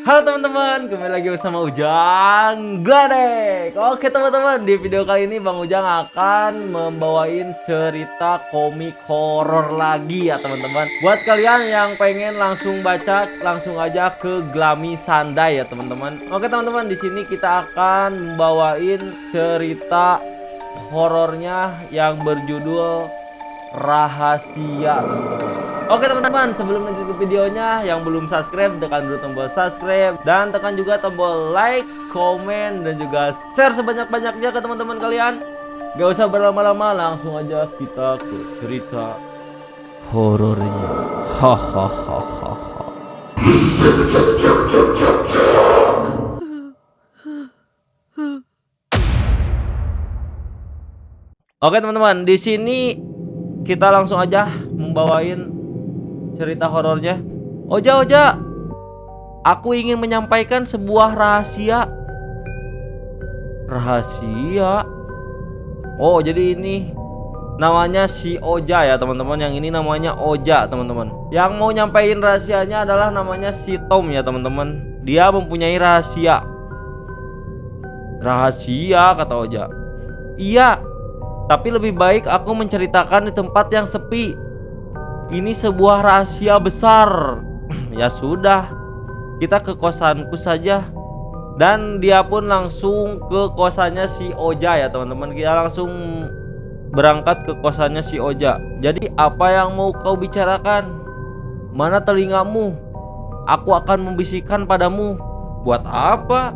Halo teman-teman, kembali lagi bersama Ujang Gledek. Oke teman-teman, di video kali ini Bang Ujang akan membawain cerita komik horor lagi ya teman-teman. Buat kalian yang pengen langsung baca, langsung aja ke Glami Sandai ya teman-teman. Oke teman-teman, di sini kita akan membawain cerita horornya yang berjudul Rahasia teman-teman. Oke teman-teman, sebelum lanjut ke videonya, yang belum subscribe tekan dulu tombol subscribe dan tekan juga tombol like, komen dan juga share sebanyak-banyaknya ke teman-teman kalian. Gak usah berlama-lama, langsung aja kita ke cerita horornya. Hahaha. Oke teman-teman, di sini kita langsung aja membawain cerita horornya. Oja, aku ingin menyampaikan sebuah rahasia. Rahasia? Oh, jadi ini namanya si Oja ya teman-teman. Yang ini namanya Oja teman-teman. Yang mau nyampein rahasianya adalah namanya si Tom ya teman-teman. Dia mempunyai rahasia. Rahasia, kata Oja. Iya, tapi lebih baik aku menceritakan di tempat yang sepi. Ini sebuah rahasia besar. Ya sudah, kita ke kosanku saja. Dan dia pun langsung ke kosannya si Oja ya teman-teman. Kita langsung berangkat ke kosannya si Oja. Jadi apa yang mau kau bicarakan? Mana telingamu? Aku akan membisikkan padamu. Buat apa?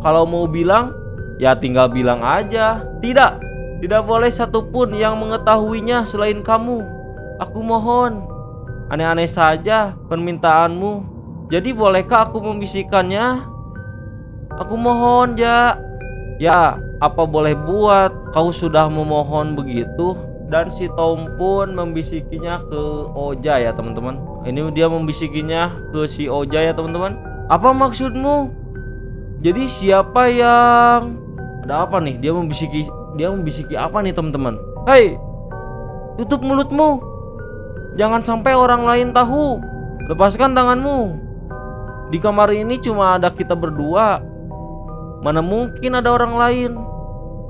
Kalau mau bilang, ya tinggal bilang aja. Tidak boleh satupun yang mengetahuinya selain kamu. Aku mohon, aneh-aneh saja permintaanmu. Jadi bolehkah aku membisikkannya? Aku mohon, Ja. Ya, apa boleh buat, kau sudah memohon begitu. Dan si Tom pun membisikinya ke Oja ya teman-teman. Ini dia membisikinya ke si Oja ya teman-teman. Apa maksudmu? Jadi siapa yang... Ada apa nih? Dia membisiki apa nih teman-teman? Hei, tutup mulutmu. Jangan sampai orang lain tahu. Lepaskan tanganmu. Di kamar ini cuma ada kita berdua. Mana mungkin ada orang lain.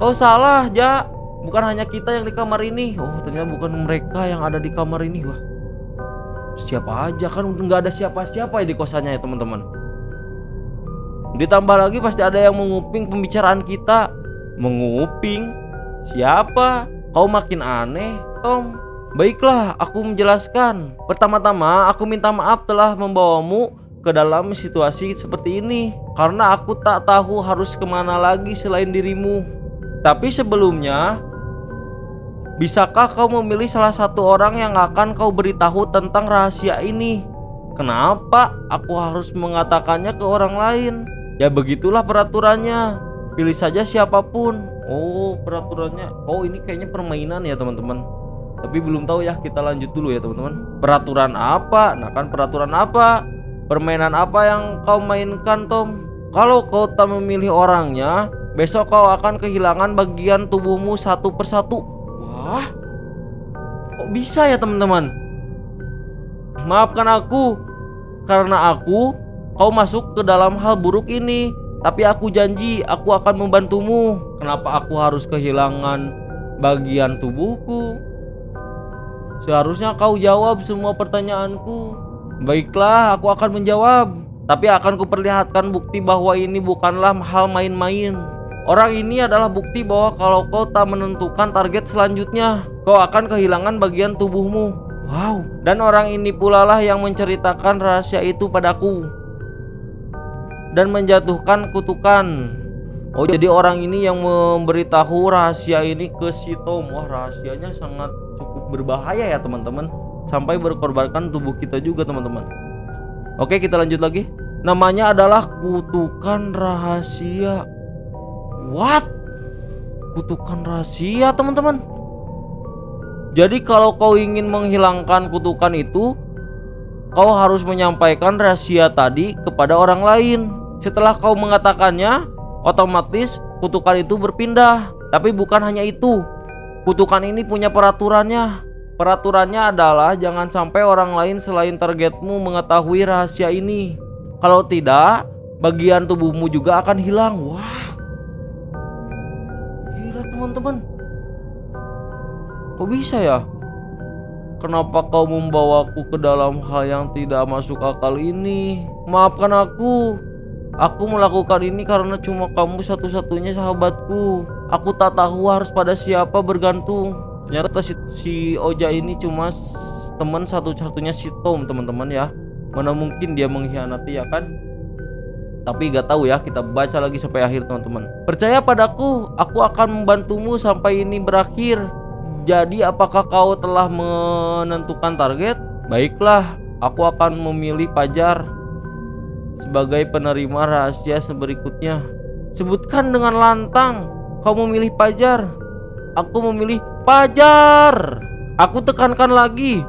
Kau salah, Ja. Bukan hanya kita yang di kamar ini. Oh, ternyata bukan mereka yang ada di kamar ini. Wah, siapa aja kan nggak ada siapa-siapa di kosannya ya teman-teman. Ditambah lagi pasti ada yang menguping pembicaraan kita. Menguping? Siapa? Kau makin aneh, Tom. Baiklah, aku menjelaskan. Pertama-tama, aku minta maaf telah membawamu ke dalam situasi seperti ini, karena aku tak tahu harus kemana lagi selain dirimu. Tapi sebelumnya, bisakah kau memilih salah satu orang yang akan kau beritahu tentang rahasia ini? Kenapa aku harus mengatakannya ke orang lain? Ya begitulah peraturannya. Pilih saja siapapun. Oh, peraturannya. Oh, ini kayaknya permainan ya teman-teman. Tapi belum tahu ya, kita lanjut dulu ya teman-teman. Peraturan apa? Nah kan peraturan apa? Permainan apa yang kau mainkan, Tom? Kalau kau tak memilih orangnya, besok kau akan kehilangan bagian tubuhmu satu persatu. Wah, kok bisa ya teman-teman? Maafkan aku, karena kau masuk ke dalam hal buruk ini. Tapi aku janji aku akan membantumu. Kenapa aku harus kehilangan bagian tubuhku? Seharusnya kau jawab semua pertanyaanku. Baiklah, aku akan menjawab. Tapi akan kuperlihatkan bukti bahwa ini bukanlah hal main-main. Orang ini adalah bukti bahwa kalau kau tak menentukan target selanjutnya, kau akan kehilangan bagian tubuhmu. Wow, dan orang ini pula lah yang menceritakan rahasia itu padaku dan menjatuhkan kutukan. Oh, jadi orang ini yang memberitahu rahasia ini ke si Tom. Wah, rahasianya sangat cukup berbahaya ya teman-teman. Sampai berkorbankan tubuh kita juga teman-teman. Oke, kita lanjut lagi. Namanya adalah kutukan rahasia. What? Kutukan rahasia teman-teman. Jadi kalau kau ingin menghilangkan kutukan itu, kau harus menyampaikan rahasia tadi kepada orang lain. Setelah kau mengatakannya, otomatis kutukan itu berpindah. Tapi bukan hanya itu, kutukan ini punya peraturannya. Peraturannya adalah jangan sampai orang lain selain targetmu mengetahui rahasia ini. Kalau tidak, bagian tubuhmu juga akan hilang. Wah, gila teman-teman. Kok bisa ya? Kenapa kau membawaku ke dalam hal yang tidak masuk akal ini? Maafkan aku. Aku melakukan ini karena cuma kamu satu-satunya sahabatku. Aku tak tahu harus pada siapa bergantung. Ternyata si Oja ini cuma teman satu-satunya si Tom, teman-teman ya. Mana mungkin dia mengkhianati, ya kan? Tapi gak tahu ya, kita baca lagi sampai akhir teman-teman. Percaya padaku, aku akan membantumu sampai ini berakhir. Jadi apakah kau telah menentukan target? Baiklah, aku akan memilih Pajar sebagai penerima rahasia berikutnya. Sebutkan dengan lantang, kau memilih Pajar. Aku memilih Pajar. Aku tekankan lagi,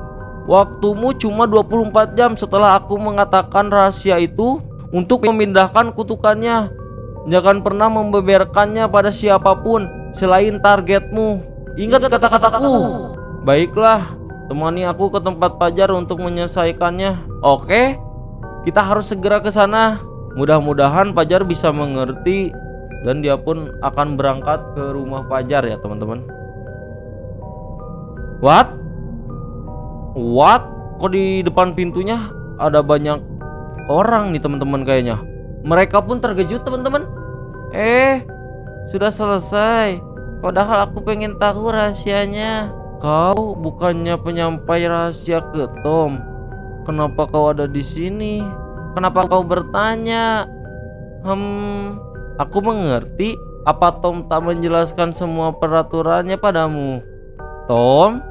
waktumu cuma 24 jam setelah aku mengatakan rahasia itu untuk memindahkan kutukannya. Jangan pernah membeberkannya pada siapapun selain targetmu. Ingat kata-kataku. Baiklah, temani aku ke tempat Pajar untuk menyelesaikannya. Oke, kita harus segera ke sana. Mudah-mudahan Pajar bisa mengerti dan dia pun akan berangkat ke rumah Pajar ya teman-teman. What? Kok di depan pintunya ada banyak orang nih teman-teman kayaknya. Mereka pun terkejut teman-teman. Sudah selesai. Padahal aku pengen tahu rahasianya. Kau bukannya penyampai rahasia ke Tom. Kenapa kau ada di sini? Kenapa kau bertanya? Aku mengerti. Apa Tom tak menjelaskan semua peraturannya padamu? Tom?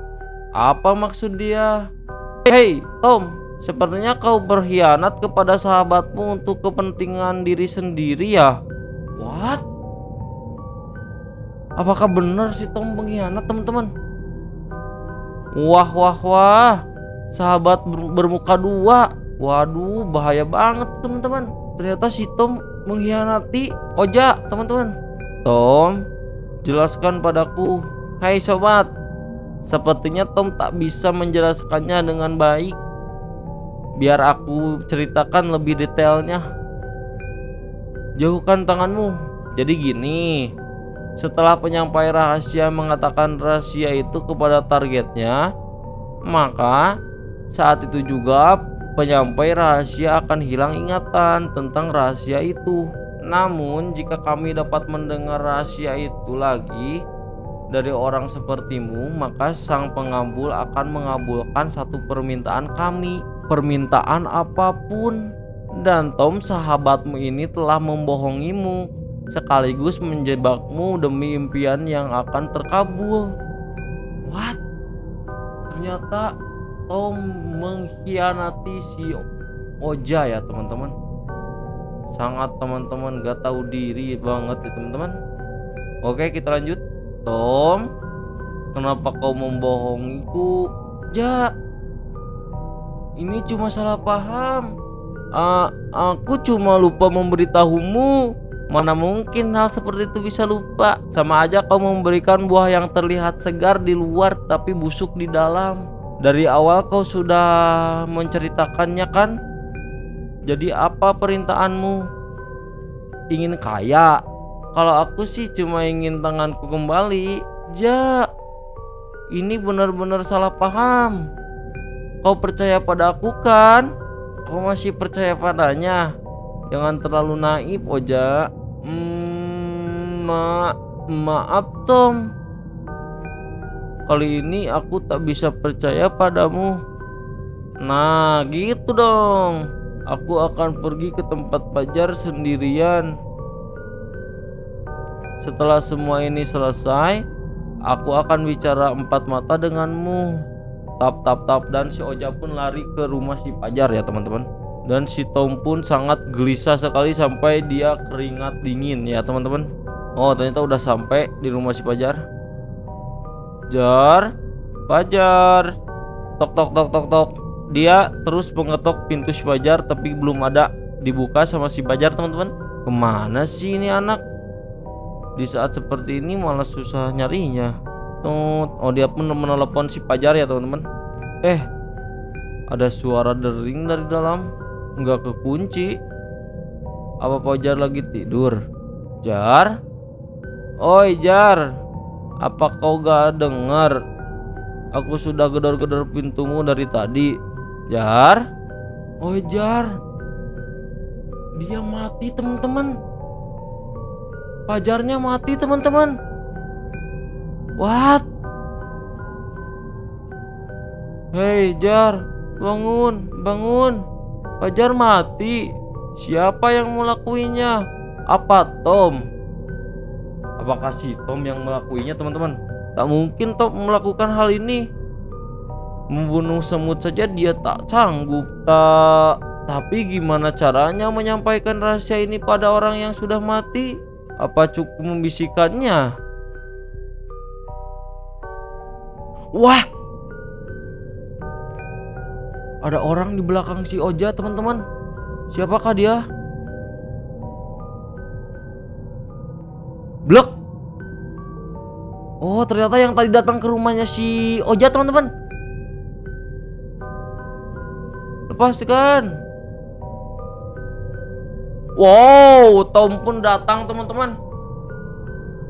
Apa maksud dia? Hei Tom, sepertinya kau berkhianat kepada sahabatmu untuk kepentingan diri sendiri ya? What? Apakah benar si Tom pengkhianat teman-teman? Wah, sahabat bermuka dua. Waduh, bahaya banget teman-teman. Ternyata si Tom mengkhianati Oja teman-teman. Tom, jelaskan padaku. Hai sobat, sepertinya Tom tak bisa menjelaskannya dengan baik. Biar aku ceritakan lebih detailnya. Jauhkan tanganmu. Jadi gini, setelah penyampai rahasia mengatakan rahasia itu kepada targetnya, maka saat itu juga penyampai rahasia akan hilang ingatan tentang rahasia itu. Namun jika kami dapat mendengar rahasia itu lagi dari orang sepertimu, maka sang pengabul akan mengabulkan satu permintaan kami, permintaan apapun. Dan Tom, sahabatmu ini telah membohongimu sekaligus menjebakmu demi impian yang akan terkabul. What? Ternyata Tom mengkhianati si Oja ya teman-teman. Sangat teman-teman gak tahu diri banget ya teman-teman. Oke, kita lanjut. Tom, kenapa kau membohongiku? Ja, ini cuma salah paham. Aku cuma lupa memberitahumu. Mana mungkin hal seperti itu bisa lupa? Sama aja kau memberikan buah yang terlihat segar di luar tapi busuk di dalam. Dari awal kau sudah menceritakannya kan? Jadi apa perintahanmu? Ingin kaya? Kalau aku sih cuma ingin tanganku kembali. Ja, ini benar-benar salah paham. Kau percaya pada aku kan? Kau masih percaya padanya? Jangan terlalu naif, Oja. Maaf Tom. Kali ini aku tak bisa percaya padamu. Nah gitu dong. Aku akan pergi ke tempat Pajar sendirian. Setelah semua ini selesai, aku akan bicara empat mata denganmu. Tap tap tap. Dan si Oja pun lari ke rumah si Pajar ya teman-teman. Dan si Tom pun sangat gelisah sekali sampai dia keringat dingin ya teman-teman. Oh ternyata udah sampai di rumah si Pajar. Jar, Pajar. Tok tok tok tok tok. Dia terus mengetok pintu si Pajar tapi belum ada dibuka sama si Pajar teman-teman. Kemana sih ini anak? Di saat seperti ini malah susah nyarinya. Oh dia pun menelepon si Pajar ya teman-teman. Ada suara dering dari dalam. Nggak kekunci. Apa Fajar lagi tidur? Jar? Oi Jar, apa kau gak dengar? Aku sudah gedor-gedor pintumu dari tadi. Jar? Oi Jar, dia mati teman-teman. Fajarnya mati teman-teman. What? Hei Jar, bangun, bangun. Fajar mati. Siapa yang melakuinya? Apa Tom? Apakah si Tom yang melakuinya teman-teman? Tak mungkin Tom melakukan hal ini. Membunuh semut saja dia tak sanggup. Tapi gimana caranya menyampaikan rahasia ini pada orang yang sudah mati? Apa cukup membisikkannya? Wah! Ada orang di belakang si Oja teman-teman. Siapakah dia? Blek. Oh ternyata yang tadi datang ke rumahnya si Oja teman-teman. Lepaskan. Wow, Tom pun datang teman-teman.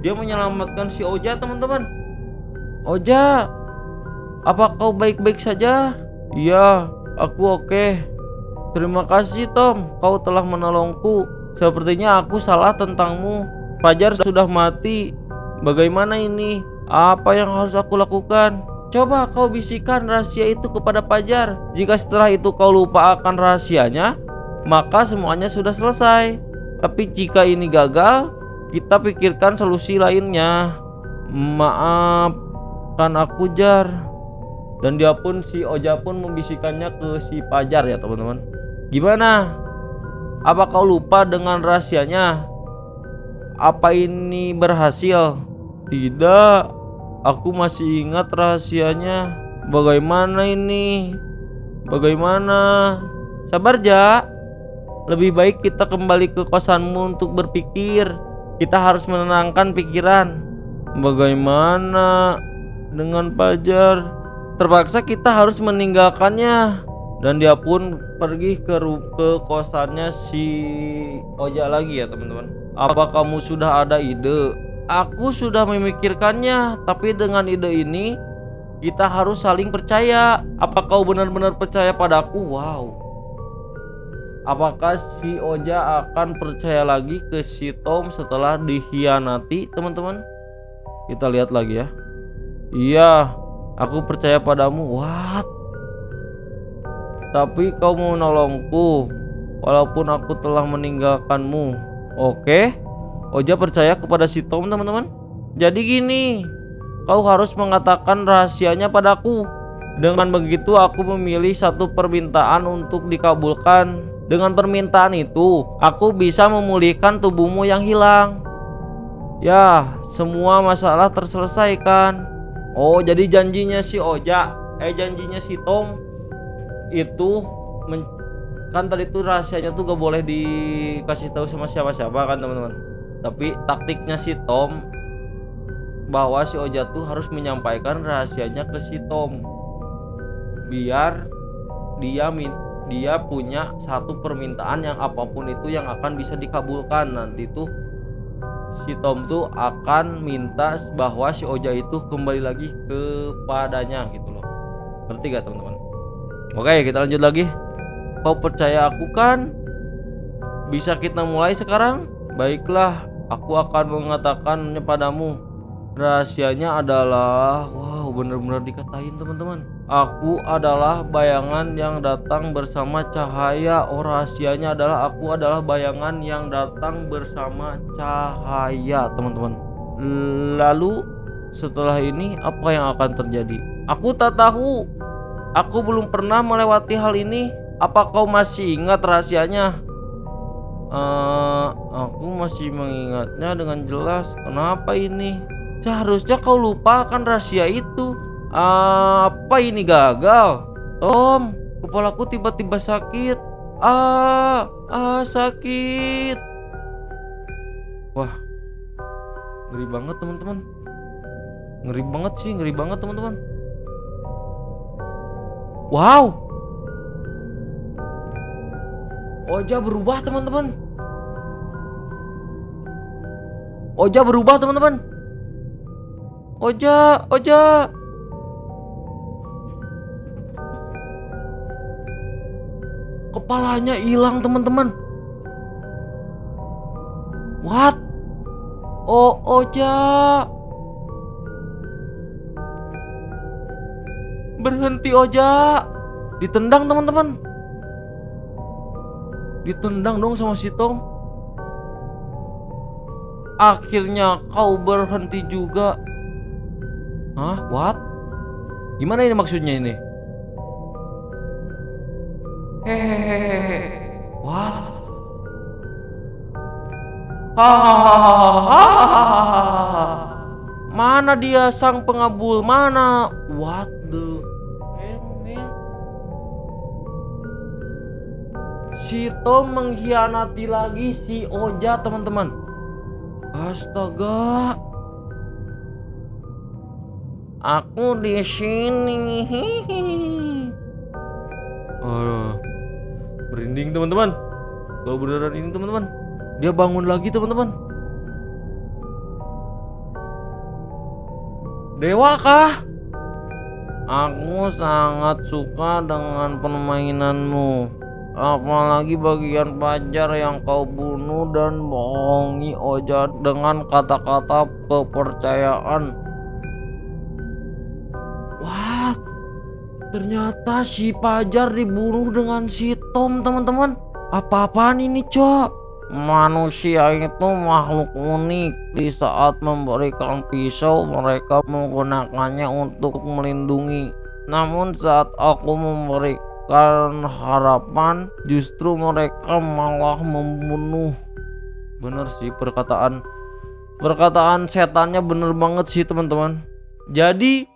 Dia menyelamatkan si Oja teman-teman. Oja, apa kau baik-baik saja? Iya, aku oke. Terima kasih Tom, kau telah menolongku. Sepertinya aku salah tentangmu. Fajar sudah mati. Bagaimana ini? Apa yang harus aku lakukan? Coba kau bisikan rahasia itu kepada Fajar. Jika setelah itu kau lupa akan rahasianya, maka semuanya sudah selesai. Tapi jika ini gagal, kita pikirkan solusi lainnya. Maafkan aku Jar. Dan dia pun si Oja pun membisikkannya ke si Fajar ya teman-teman. Gimana? Apa kau lupa dengan rahasianya? Apa ini berhasil? Tidak, aku masih ingat rahasianya. Bagaimana ini? Bagaimana? Sabar Ja. Lebih baik kita kembali ke kosanmu untuk berpikir. Kita harus menenangkan pikiran. Bagaimana dengan Fajar? Terpaksa kita harus meninggalkannya. Dan dia pun pergi ke kosannya si Oja lagi ya teman-teman. Apa kamu sudah ada ide? Aku sudah memikirkannya. Tapi dengan ide ini kita harus saling percaya. Apa kau benar-benar percaya padaku? Wow. Apakah si Oja akan percaya lagi ke si Tom setelah dikhianati teman-teman? Kita lihat lagi ya. Iya, aku percaya padamu. What? Tapi kau mau menolongku walaupun aku telah meninggalkanmu. Oke. Oja percaya kepada si Tom teman-teman. Jadi gini, kau harus mengatakan rahasianya padaku. Dengan begitu aku memilih satu permintaan untuk dikabulkan. Dengan permintaan itu aku bisa memulihkan tubuhmu yang hilang. Ya, semua masalah terselesaikan. Oh, jadi janjinya si Oja, janjinya si Tom itu kan tadi tuh rahasianya tuh gak boleh dikasih tahu sama siapa-siapa kan teman-teman. Tapi taktiknya si Tom bahwa si Oja tuh harus menyampaikan rahasianya ke si Tom. Biar dia punya satu permintaan yang apapun itu yang akan bisa dikabulkan. Nanti tuh si Tom tuh akan minta bahwa si Oja itu kembali lagi kepadanya gitu loh. Ngerti gak teman-teman? Oke, kita lanjut lagi. Kau percaya aku kan? Bisa kita mulai sekarang? Baiklah, aku akan mengatakannya padamu. Rahasianya adalah, wow, benar-benar dikatain teman-teman. Aku adalah bayangan yang datang bersama cahaya. Oh, rahasianya adalah aku adalah bayangan yang datang bersama cahaya teman-teman. Lalu setelah ini apa yang akan terjadi? Aku tak tahu. Aku belum pernah melewati hal ini. Apa kau masih ingat rahasianya? Aku masih mengingatnya dengan jelas. Kenapa ini? Seharusnya kau lupakan rahasia itu. Apa ini gagal? Tom, kepalaku tiba-tiba sakit. Sakit. Wah, ngeri banget teman-teman. Ngeri banget teman-teman. Wow. Oja berubah teman-teman. Oja berubah teman-teman. Oja. Kepalanya hilang teman-teman. What? Oh, Oja. Berhenti Oja. Ditendang teman-teman. Ditendang dong sama si Tom. Akhirnya kau berhenti juga. Hah? What? Gimana ini maksudnya ini? Hehehe. What? Hahaha. Mana dia sang pengabul? Mana? What the hell, man? Si Tom mengkhianati lagi si Oja teman-teman. Astaga. Aku di sini. Merinding teman-teman. Kalau beneran ini teman-teman. Dia bangun lagi teman-teman. Dewa kah? Aku sangat suka dengan permainanmu. Apalagi bagian Fajar yang kau bunuh dan bohongi Oja dengan kata-kata kepercayaan. Wah, ternyata si Fajar dibunuh dengan si Tom teman-teman. Apa-apaan ini cok? Manusia itu makhluk unik. Di saat memberikan pisau mereka menggunakannya untuk melindungi. Namun saat aku memberikan harapan justru mereka malah membunuh. Bener sih perkataan setannya bener banget sih teman-teman. Jadi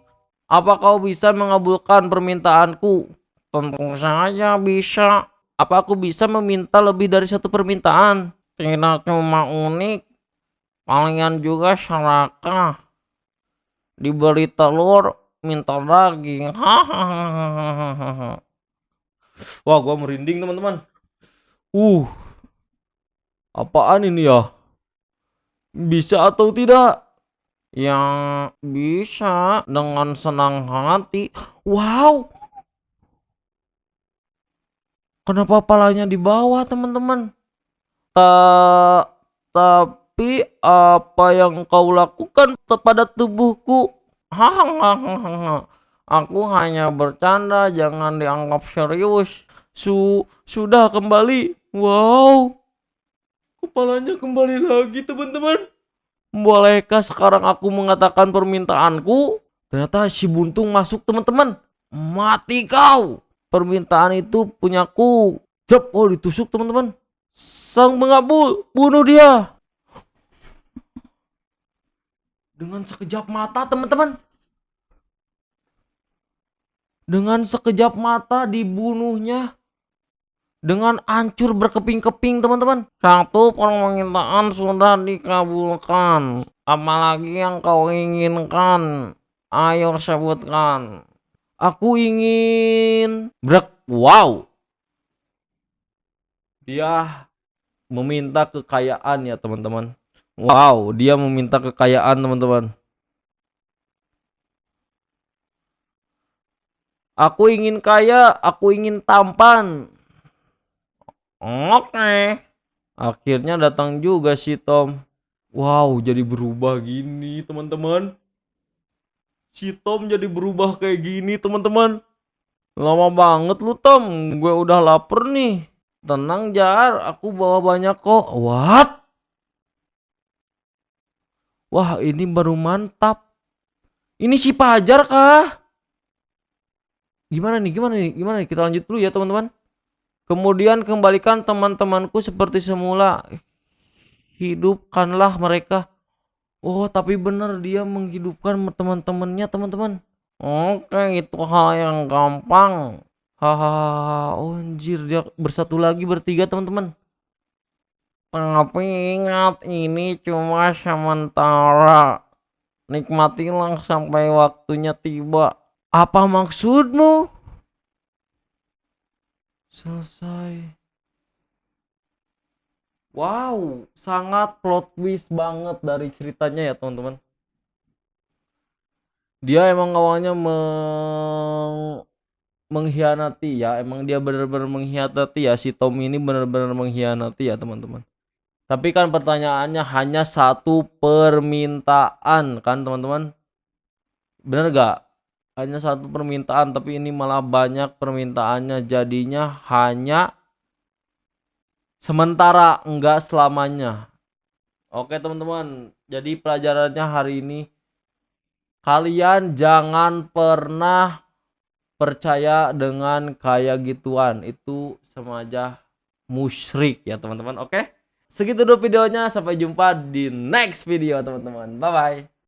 apa kau bisa mengabulkan permintaanku? Tentu saja bisa. Apa aku bisa meminta lebih dari satu permintaan? Tidak cuma unik, kalian juga serakah. Diberi telur, minta daging. Hahaha. Wah, gua merinding teman-teman. Apaan ini ya? Bisa atau tidak? Yang bisa dengan senang hati. Wow. Kenapa palanya di bawah teman-teman? Tapi apa yang kau lakukan kepada tubuhku? Hahaha. Aku hanya bercanda, jangan dianggap serius. Sudah kembali. Wow. Kepalanya kembali lagi teman-teman. Bolehkah sekarang aku mengatakan permintaanku? Ternyata si buntung masuk teman-teman. Mati kau. Permintaan itu punyaku. Jep, oh ditusuk teman-teman. Sang pengabul, bunuh dia. Dengan sekejap mata teman-teman. Dengan sekejap mata dibunuhnya. Dengan hancur berkeping-keping teman-teman. Satu permintaan sudah dikabulkan. Apalagi yang kau inginkan? Ayo sebutkan. Aku ingin wow. Dia meminta kekayaan ya teman-teman. Wow, dia meminta kekayaan teman-teman. Aku ingin kaya, aku ingin tampan. Oke. Akhirnya datang juga si Tom. Wow, jadi berubah gini teman-teman. Si Tom jadi berubah kayak gini teman-teman. Lama banget lu Tom, gue udah lapar nih. Tenang Jar, aku bawa banyak kok. What? Wah ini baru mantap. Ini si Fajar kah? Gimana nih? Kita lanjut dulu ya teman-teman. Kemudian kembalikan teman-temanku seperti semula. Hidupkanlah mereka. Oh tapi bener dia menghidupkan teman-temannya teman-teman. Oke itu hal yang gampang. Hahaha. Oh anjir dia bersatu lagi bertiga teman-teman. Tapi ingat ini cuma sementara. Nikmatilah sampai waktunya tiba. Apa maksudmu? Selesai. Wow, sangat plot twist banget dari ceritanya ya teman-teman. Dia emang awalnya mengkhianati ya, emang dia benar-benar mengkhianati ya, si Tom ini benar-benar mengkhianati ya teman-teman. Tapi kan pertanyaannya hanya satu permintaan kan teman-teman, bener gak? Hanya satu permintaan, tapi ini malah banyak permintaannya, jadinya hanya sementara, enggak selamanya. Oke teman-teman, jadi pelajarannya hari ini, kalian jangan pernah percaya dengan kayak gituan, itu semaja musyrik ya teman-teman. Oke, segitu dulu videonya, sampai jumpa di next video teman-teman, bye bye.